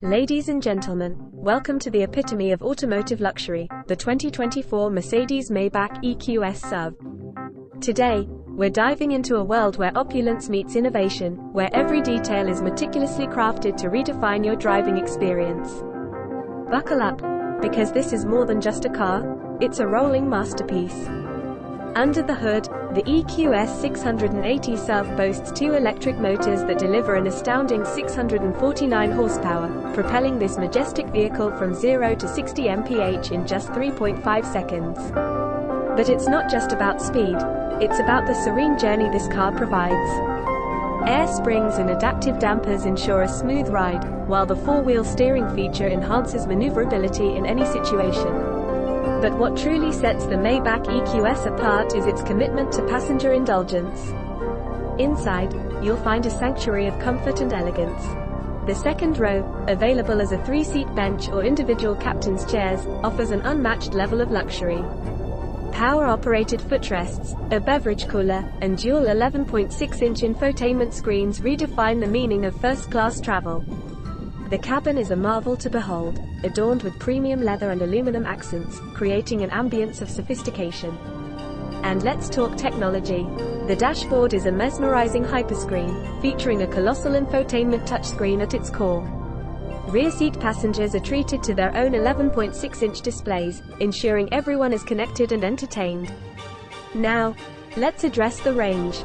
Ladies and gentlemen, welcome to the epitome of automotive luxury, the 2024 Mercedes-Maybach EQS SUV. Today, we're diving into a world where opulence meets innovation, where every detail is meticulously crafted to redefine your driving experience. Buckle up, because this is more than just a car, it's a rolling masterpiece. Under the hood, the EQS680 SUV boasts two electric motors that deliver an astounding 649 horsepower, propelling this majestic vehicle from 0 to 60 mph in just 3.5 seconds. But it's not just about speed, it's about the serene journey this car provides. Air springs and adaptive dampers ensure a smooth ride, while the four-wheel steering feature enhances maneuverability in any situation. But what truly sets the Maybach EQS apart is its commitment to passenger indulgence. Inside, you'll find a sanctuary of comfort and elegance. The second row, available as a 3-seat bench or individual captain's chairs, offers an unmatched level of luxury. Power-operated footrests, a beverage cooler, and dual 11.6-inch infotainment screens redefine the meaning of first-class travel. The cabin is a marvel to behold, adorned with premium leather and aluminum accents, creating an ambience of sophistication. And let's talk technology. The dashboard is a mesmerizing hyperscreen, featuring a colossal infotainment touchscreen at its core. Rear seat passengers are treated to their own 11.6-inch displays, ensuring everyone is connected and entertained. Now, let's address the range.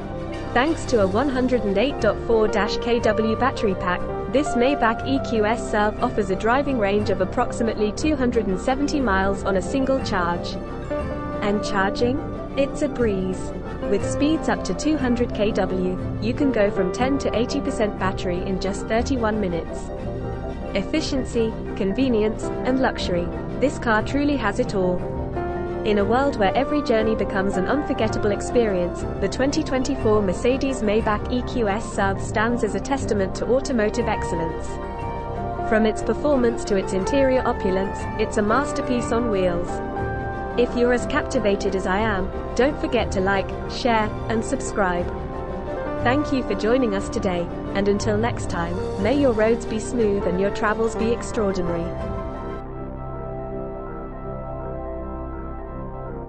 Thanks to a 108.4kW battery pack, this Maybach EQS SUV offers a driving range of approximately 270 miles on a single charge. And charging? It's a breeze. With speeds up to 200 kW, you can go from 10 to 80% battery in just 31 minutes. Efficiency, convenience, and luxury. This car truly has it all. In a world where every journey becomes an unforgettable experience, the 2024 Mercedes-Maybach EQS SUV stands as a testament to automotive excellence. From its performance to its interior opulence, it's a masterpiece on wheels. If you're as captivated as I am, don't forget to like, share, and subscribe. Thank you for joining us today, and until next time, may your roads be smooth and your travels be extraordinary.